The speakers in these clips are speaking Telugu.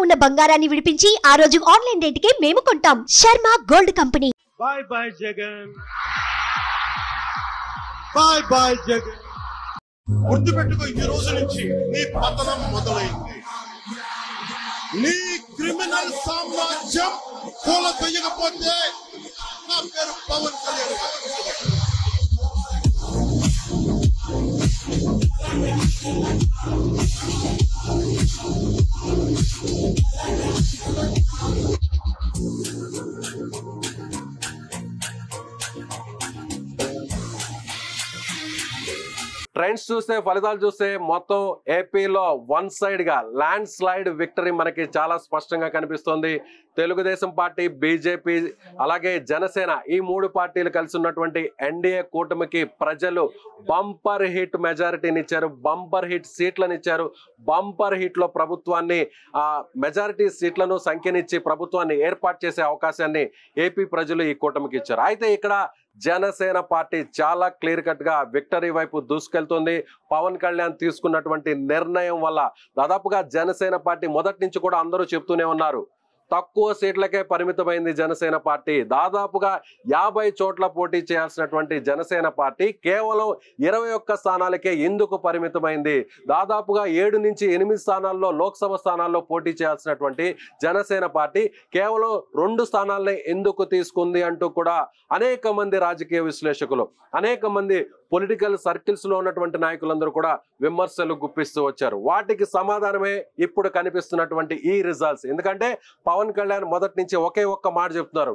ఉన్న బంగారాన్ని విడిపించి ఆ రోజు ఆన్లైన్ రేటుకే మేము కొంటాం. Sharma gold company. By by Jagan, by by Jagan. గుర్తుపెట్టుకో, ఈ రోజు నుంచి నీ పతనం మొదలైంది. నీ క్రిమినల్ సామ్రాజ్యం కూల తొయ్యకపోతే నా పేరు పవన్ కళ్యాణ్. ట్రెండ్స్ చూస్తే, ఫలితాలు చూస్తే మొత్తం ఏపీలో వన్ సైడ్ గా ల్యాండ్ స్లైడ్ విక్టరీ మనకి చాలా స్పష్టంగా కనిపిస్తోంది. తెలుగుదేశం పార్టీ, బీజేపీ అలాగే జనసేన ఈ మూడు పార్టీలు కలిసి ఉన్నటువంటి ఎన్డీఏ కూటమికి ప్రజలు బంపర్ హిట్ మెజారిటీని ఇచ్చారు, బంపర్ హిట్ సీట్లను ఇచ్చారు. బంపర్ హిట్ లో ప్రభుత్వాన్ని మెజారిటీ సీట్లను సంఖ్యనిచ్చి ప్రభుత్వాన్ని ఏర్పాటు చేసే అవకాశాన్ని ఏపీ ప్రజలు ఈ కూటమికి ఇచ్చారు. అయితే ఇక్కడ జనసేన పార్టీ చాలా క్లియర్ కట్ గా విక్టరీ వైపు దూసుకెళ్తుంది. పవన్ కళ్యాణ్ తీసుకున్నటువంటి నిర్ణయం వల్ల దాదాపుగా జనసేన పార్టీ మొదటి నుంచి కూడా అందరూ చెప్తూనే ఉన్నారు, తక్కువ సీట్లకే పరిమితమైంది జనసేన పార్టీ. దాదాపుగా 50 చోట్ల పోటీ చేయాల్సినటువంటి జనసేన పార్టీ కేవలం 21 స్థానాలకే ఎందుకు పరిమితమైంది? దాదాపుగా 7 నుంచి 8 స్థానాల్లో లోక్సభ స్థానాల్లో పోటీ చేయాల్సినటువంటి జనసేన పార్టీ కేవలం 2 స్థానాలనే ఎందుకు తీసుకుంది అంటూ కూడా అనేక మంది రాజకీయ విశ్లేషకులు, అనేక మంది పొలిటికల్ సర్కిల్స్ లో ఉన్నటువంటి నాయకులందరూ కూడా విమర్శలు గుప్పిస్తూ వచ్చారు. వాటికి సమాధానమే ఇప్పుడు కనిపిస్తున్నటువంటి ఈ రిజల్ట్స్. ఎందుకంటే పవన్ కళ్యాణ్ మొదటి నుంచి ఒకే ఒక్క మాట చెప్తున్నారు,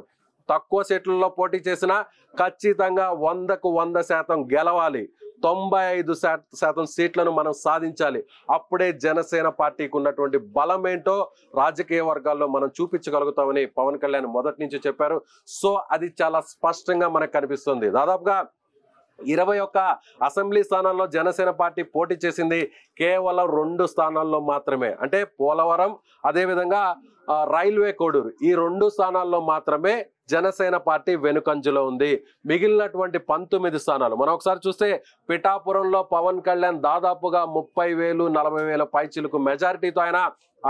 తక్కువ సీట్లలో పోటీ చేసినా ఖచ్చితంగా 100కు 100% గెలవాలి, 95% సీట్లను మనం సాధించాలి. అప్పుడే జనసేన పార్టీకి ఉన్నటువంటి బలం ఏంటో రాజకీయ వర్గాల్లో మనం చూపించగలుగుతామని పవన్ కళ్యాణ్ మొదటి నుంచి చెప్పారు. సో అది చాలా స్పష్టంగా మనకు కనిపిస్తుంది. దాదాపుగా 21 అసెంబ్లీ స్థానాల్లో జనసేన పార్టీ పోటీ చేసింది కేవలం 2 స్థానాల్లో మాత్రమే. అంటే పోలవరం, అదేవిధంగా రైల్వే కోడూరు, ఈ 2 స్థానాల్లో మాత్రమే జనసేన పార్టీ వెనుకంజలో ఉంది. మిగిలినటువంటి 19 స్థానాలు మనం ఒకసారి చూస్తే పిఠాపురంలో పవన్ కళ్యాణ్ దాదాపుగా 30,000 40,000 పైచిలకు మెజారిటీతో ఆయన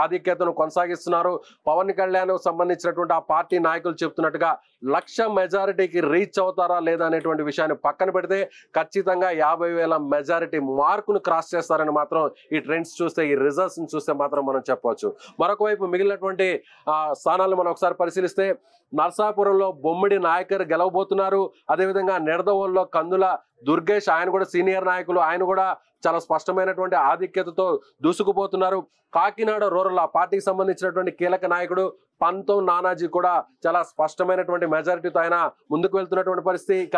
ఆధిక్యతను కొనసాగిస్తున్నారు. పవన్ కళ్యాణ్ సంబంధించినటువంటి ఆ పార్టీ నాయకులు చెప్తున్నట్టుగా 1,00,000 మెజారిటీకి రీచ్ అవుతారా లేదా అనేటువంటి విషయాన్ని పక్కన పెడితే ఖచ్చితంగా 50,000 మెజారిటీ మార్కును క్రాస్ చేస్తారని మాత్రం ఈ ట్రెండ్స్ చూస్తే, ఈ రిజల్ట్స్ చూస్తే మాత్రం మనం చెప్పవచ్చు. మరొక వైపు మిగిలినటువంటి స్థానాలను మనం ఒకసారి పరిశీలిస్తే నర్సాపురంలో బొమ్మిడి నాయకర్ గెలవబోతున్నారు. అదేవిధంగా నిడదవోల్లో కందుల దుర్గేష్, ఆయన కూడా సీనియర్ నాయకులు, ఆయన కూడా చాలా స్పష్టమైనటువంటి ఆధిక్యతతో దూసుకుపోతున్నారు. కాకినాడ రూరల్ ఆ పార్టీకి సంబంధించినటువంటి కీలక నాయకుడు పంతం నానాజీ కూడా చాలా స్పష్టమైనటువంటి మెజారిటీతో ఆయన ముందుకు వెళ్తున్నటువంటి పరిస్థితి. ఇక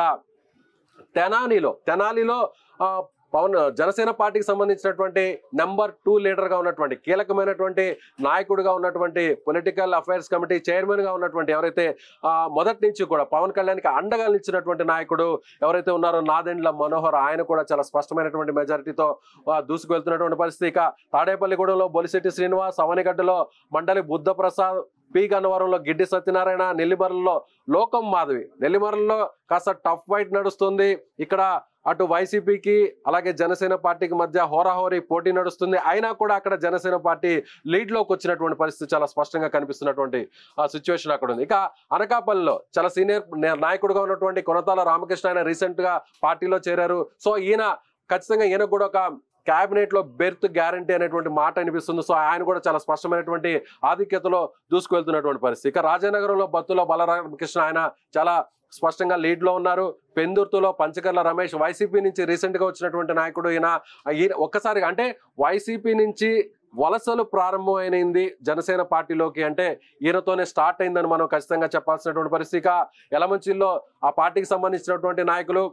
తెనాలిలో జనసేన పార్టీకి సంబంధించినటువంటి నెంబర్ 2 లీడర్ గా ఉన్నటువంటి, కీలకమైనటువంటి నాయకుడిగా ఉన్నటువంటి, పొలిటికల్ అఫైర్స్ కమిటీ చైర్మన్ గా ఉన్నటువంటి, ఎవరైతే మొదటి నుంచి కూడా పవన్ కళ్యాణ్కి అండగా నిలిచినటువంటి నాయకుడు ఎవరైతే ఉన్నారో నాదెండ్ల మనోహర్, ఆయన కూడా చాలా స్పష్టమైనటువంటి మెజారిటీతో దూసుకు వెళ్తున్నటువంటి పరిస్థితి. ఇక తాడేపల్లిగూడెంలో బొలిశెట్టి శ్రీనివాస్, అవనిగడ్డలో మండలి బుద్ధప్రసాద్, పి గన్నవరంలో గిడ్డి సత్యనారాయణ, నెల్లిమర్లలో లోకం మాధవి. నెల్లిమర్లలో కాస్త టఫ్ ఫైట్ నడుస్తుంది. ఇక్కడ అటు వైసీపీకి అలాగే జనసేన పార్టీకి మధ్య హోరాహోరీ పోటీ నడుస్తుంది. అయినా కూడా అక్కడ జనసేన పార్టీ లీడ్ లోకి వచ్చినటువంటి పరిస్థితి చాలా స్పష్టంగా కనిపిస్తున్నటువంటి సిచ్యువేషన్ అక్కడ ఉంది. ఇక అనకాపల్లిలో చాలా సీనియర్ నాయకుడుగా ఉన్నటువంటి కొనతాల రామకృష్ణ, ఆయన రీసెంట్ గా పార్టీలో చేరారు. సో ఈయన ఖచ్చితంగా ఈయనకు కూడా ఒక క్యాబినెట్ లో బెర్త్ గ్యారంటీ అనేటువంటి మాట అనిపిస్తుంది. సో ఆయన కూడా చాలా స్పష్టమైనటువంటి ఆధిక్యతలో దూసుకువెళ్తున్నటువంటి పరిస్థితి. ఇక రాజానగరంలో బత్తులో బలరామకృష్ణ, ఆయన చాలా స్పష్టంగా లీడ్ లో ఉన్నారు. పెందుర్తిలో పంచకర్ల రమేష్, వైసీపీ నుంచి రీసెంట్ గా వచ్చినటువంటి నాయకుడు. ఈయన ఒక్కసారిగా అంటే వైసీపీ నుంచి వలసలు ప్రారంభమైంది జనసేన పార్టీలోకి అంటే ఈయనతోనే స్టార్ట్ అయిందని మనం ఖచ్చితంగా చెప్పాల్సినటువంటి పరిస్థితి. యలమంచిలో ఆ పార్టీకి సంబంధించినటువంటి నాయకులు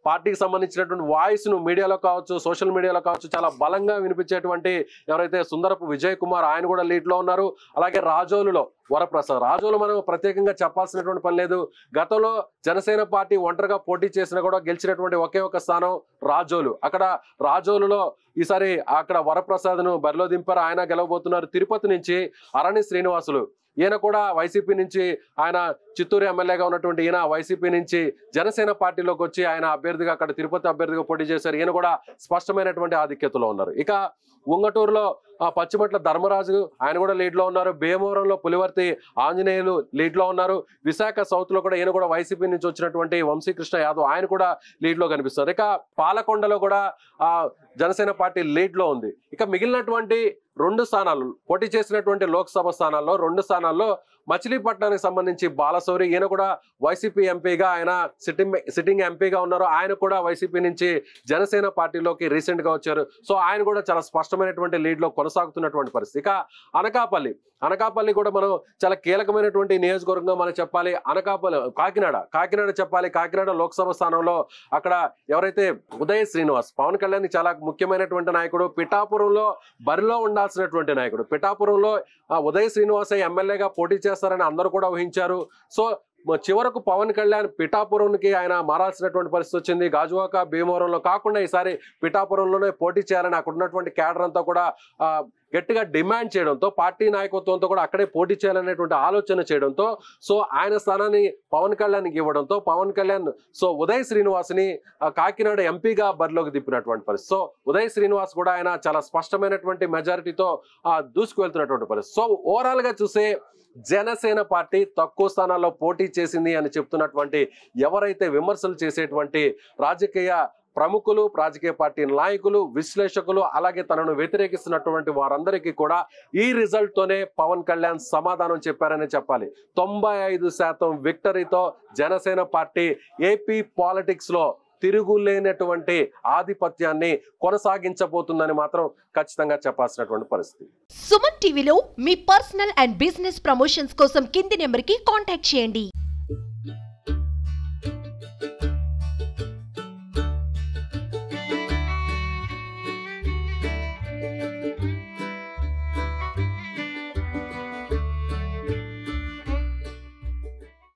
పార్టీకి సంబంధించినటువంటి వాయిస్ ను మీడియాలో కావచ్చు, సోషల్ మీడియాలో కావచ్చు చాలా బలంగా వినిపించేటువంటి ఎవరైతే సుందరపు విజయ్ కుమార్, ఆయన కూడా లీడ్ లో ఉన్నారు. అలాగే రాజోలులో వరప్రసాద్, రాజోలు మనం ప్రత్యేకంగా చెప్పాల్సినటువంటి పని లేదు. గతంలో జనసేన పార్టీ ఒంటరిగా పోటీ చేసినా కూడా గెలిచినటువంటి ఒకే ఒక స్థానం రాజోలు. అక్కడ రాజోలులో ఈసారి అక్కడ వరప్రసాద్ ను బరిలో దింపారు, ఆయన గెలవబోతున్నారు. తిరుపతి నుంచి అరణి శ్రీనివాసులు, ఈయన కూడా వైసీపీ నుంచి ఆయన చిత్తూరు ఎమ్మెల్యేగా ఉన్నటువంటి ఈయన వైసీపీ నుంచి జనసేన పార్టీలోకి వచ్చి ఆయన అభ్యర్థిగా అక్కడ తిరుపతి అభ్యర్థిగా పోటీ చేశారు. ఈయన కూడా స్పష్టమైనటువంటి ఆధిక్యతలో ఉన్నారు. ఇక ఉంగటూరులో పచ్చిమట్ల ధర్మరాజు ఆయన కూడా లీడ్ లో ఉన్నారు. భీమవరంలో పులివర్తి ఆంజనేయులు లీడ్ లో ఉన్నారు. విశాఖ సౌత్ లో కూడా ఈయన కూడా వైసీపీ నుంచి వచ్చినటువంటి వంశీకృష్ణ యాదవ్ ఆయన కూడా లీడ్ లో కనిపిస్తారు. ఇక పాలకొండలో కూడా జనసేన పార్టీ లీడ్ లో ఉంది. ఇక మిగిలినటువంటి 2 స్థానాలు పోటీ చేసినటువంటి లోక్సభ స్థానాల్లో 2 స్థానాల్లో మచిలీపట్నానికి సంబంధించి బాలశౌరి ఈయన కూడా వైసీపీ ఎంపీగా ఆయన సిట్టింగ్ ఎంపీగా ఉన్నారు. ఆయన కూడా వైసీపీ నుంచి జనసేన పార్టీలోకి రీసెంట్ గా వచ్చారు. సో ఆయన కూడా చాలా స్పష్టమైనటువంటి లీడ్ లో కొనసాగుతున్నటువంటి పరిస్థితి. ఇక అనకాపల్లి కూడా మనం చాలా కీలకమైనటువంటి నియోజకవర్గంగా మనం చెప్పాలి. కాకినాడ చెప్పాలి. కాకినాడ లోక్సభ స్థానంలో అక్కడ ఎవరైతే ఉదయ్ శ్రీనివాస్ పవన్ కళ్యాణ్ చాలా ముఖ్యమైనటువంటి నాయకుడు, పిఠాపురంలో బరిలో ఉండాల్సినటువంటి నాయకుడు. పిఠాపురంలో ఉదయ్ శ్రీనివాస్ ఎమ్మెల్యేగా పోటీ చేస్తారని అందరూ కూడా ఊహించారు. సో చివరకు పవన్ కళ్యాణ్ పిఠాపురంకి ఆయన మారాల్సినటువంటి పరిస్థితి వచ్చింది. గాజువాక భీమవరంలో కాకుండా ఈసారి పిఠాపురంలోనే పోటీ చేయాలని అక్కడ ఉన్నటువంటి క్యాడర్ అంతా కూడా గట్టిగా డిమాండ్ చేయడంతో, పార్టీ నాయకత్వంతో కూడా అక్కడే పోటీ చేయాలనేటువంటి ఆలోచన చేయడంతో సో ఆయన స్థానాన్ని పవన్ కళ్యాణ్కి ఇవ్వడంతో పవన్ కళ్యాణ్ సో ఉదయ్ శ్రీనివాస్ని కాకినాడ ఎంపీగా బరిలోకి దిప్పినటువంటి పరిస్థితి. సో ఉదయ్ శ్రీనివాస్ కూడా ఆయన చాలా స్పష్టమైనటువంటి మెజారిటీతో దూసుకు వెళ్తున్నటువంటి పరిస్థితి. సో ఓవరాల్ గా చూసే జనసేన పార్టీ తక్కువ స్థానాల్లో పోటీ చేసింది అని చెప్తున్నటువంటి ఎవరైతే విమర్శలు చేసేటువంటి రాజకీయ ప్రముఖులు, రాజకీయ పార్టీ నాయకులు, విశ్లేషకులు, అలాగే తనను వ్యతిరేకిస్తున్నటువంటి వారందరికీ కూడా ఈ రిజల్ట్ తోనే పవన్ కళ్యాణ్ సమాధానం చెప్పారని చెప్పాలి. 95% విక్టరీతో జనసేన పార్టీ ఏపీ పాలిటిక్స్ లో తిరుగులేనటువంటి ఆధిపత్యాన్ని కొనసాగించబోతుందని మాత్రం ఖచ్చితంగా చెప్పాల్సినటువంటి పరిస్థితి. సుమన్ టీవీలో మీ పర్సనల్ అండ్ బిజినెస్ ప్రమోషన్స్ కోసం కింది నెంబర్కి కాంటాక్ట్ చేయండి.